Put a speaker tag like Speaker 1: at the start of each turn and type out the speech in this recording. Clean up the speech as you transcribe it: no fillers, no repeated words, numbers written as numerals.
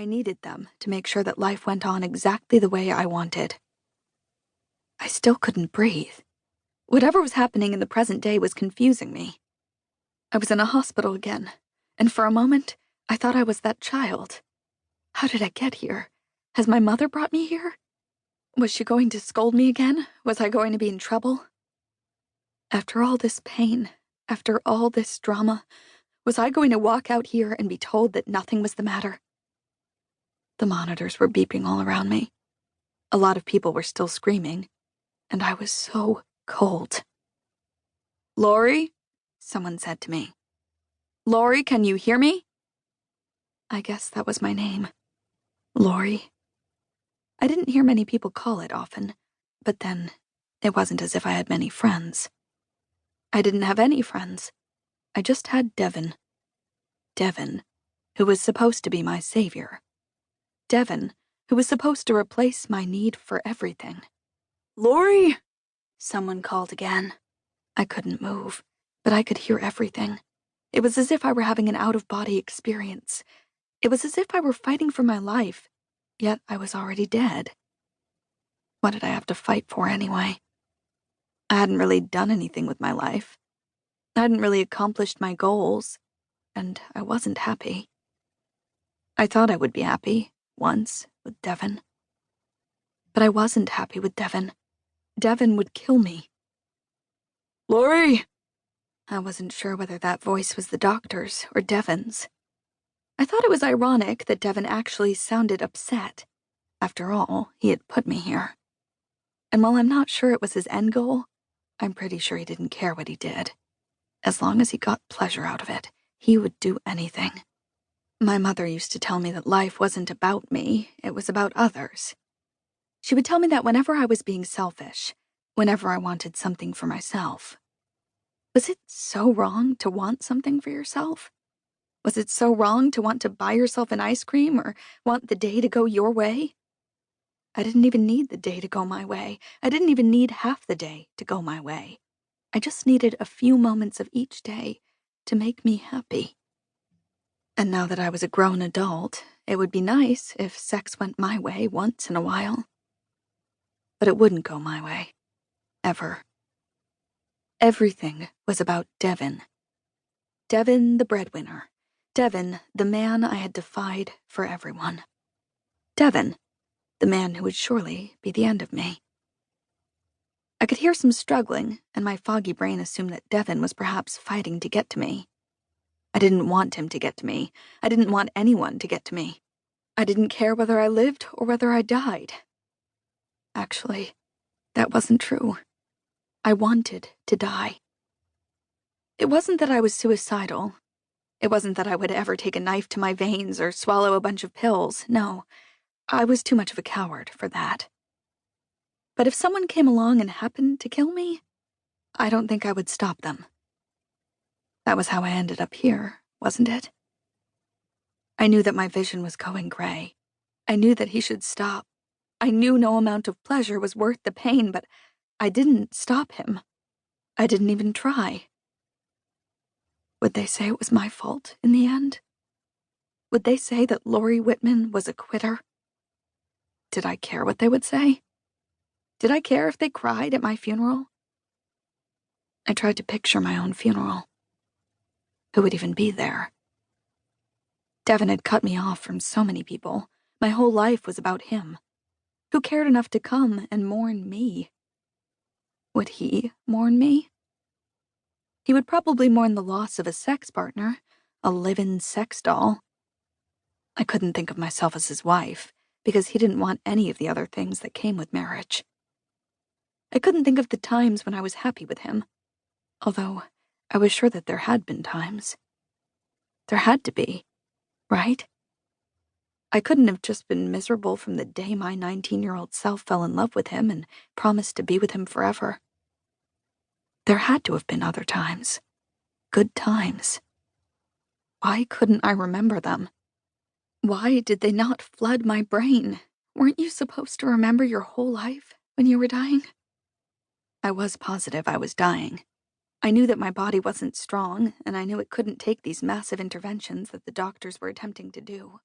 Speaker 1: I needed them to make sure that life went on exactly the way I wanted. I still couldn't breathe. Whatever was happening in the present day was confusing me. I was in a hospital again, and for a moment, I thought I was that child. How did I get here? Has my mother brought me here? Was she going to scold me again? Was I going to be in trouble? After all this pain, after all this drama, was I going to walk out here and be told that nothing was the matter? The monitors were beeping all around me. A lot of people were still screaming, and I was so cold. "Laurie?" someone said to me. "Laurie, can you hear me?" I guess that was my name. Laurie. I didn't hear many people call it often, but then it wasn't as if I had many friends. I didn't have any friends. I just had Devon. Devon, who was supposed to be my savior. Devon, who was supposed to replace my need for everything. "Laurie!" someone called again. I couldn't move, but I could hear everything. It was as if I were having an out-of-body experience. It was as if I were fighting for my life, yet I was already dead. What did I have to fight for anyway? I hadn't really done anything with my life. I hadn't really accomplished my goals, and I wasn't happy. I thought I would be happy, once, with Devon. But I wasn't happy with Devon. Devon would kill me. "Laurie!" I wasn't sure whether that voice was the doctor's or Devon's. I thought it was ironic that Devon actually sounded upset. After all, he had put me here. And while I'm not sure it was his end goal, I'm pretty sure he didn't care what he did. As long as he got pleasure out of it, he would do anything. My mother used to tell me that life wasn't about me, it was about others. She would tell me that whenever I was being selfish, whenever I wanted something for myself. Was it so wrong to want something for yourself? Was it so wrong to want to buy yourself an ice cream or want the day to go your way? I didn't even need the day to go my way. I didn't even need half the day to go my way. I just needed a few moments of each day to make me happy. And now that I was a grown adult, it would be nice if sex went my way once in a while. But it wouldn't go my way. Ever. Everything was about Devon. Devon the breadwinner. Devon, the man I had defied for everyone. Devon, the man who would surely be the end of me. I could hear some struggling, and my foggy brain assumed that Devon was perhaps fighting to get to me. I didn't want him to get to me. I didn't want anyone to get to me. I didn't care whether I lived or whether I died. Actually, that wasn't true. I wanted to die. It wasn't that I was suicidal. It wasn't that I would ever take a knife to my veins or swallow a bunch of pills. No, I was too much of a coward for that. But if someone came along and happened to kill me, I don't think I would stop them. That was how I ended up here, wasn't it? I knew that my vision was going gray. I knew that he should stop. I knew no amount of pleasure was worth the pain, but I didn't stop him. I didn't even try. Would they say it was my fault in the end? Would they say that Laurie Whitman was a quitter? Did I care what they would say? Did I care if they cried at my funeral? I tried to picture my own funeral. Who would even be there? Devon had cut me off from so many people. My whole life was about him. Who cared enough to come and mourn me? Would he mourn me? He would probably mourn the loss of a sex partner, a live-in sex doll. I couldn't think of myself as his wife, because he didn't want any of the other things that came with marriage. I couldn't think of the times when I was happy with him, although I was sure that there had been times. There had to be, right? I couldn't have just been miserable from the day my 19-year-old self fell in love with him and promised to be with him forever. There had to have been other times. Good times. Why couldn't I remember them? Why did they not flood my brain? Weren't you supposed to remember your whole life when you were dying? I was positive I was dying. I knew that my body wasn't strong, and I knew it couldn't take these massive interventions that the doctors were attempting to do.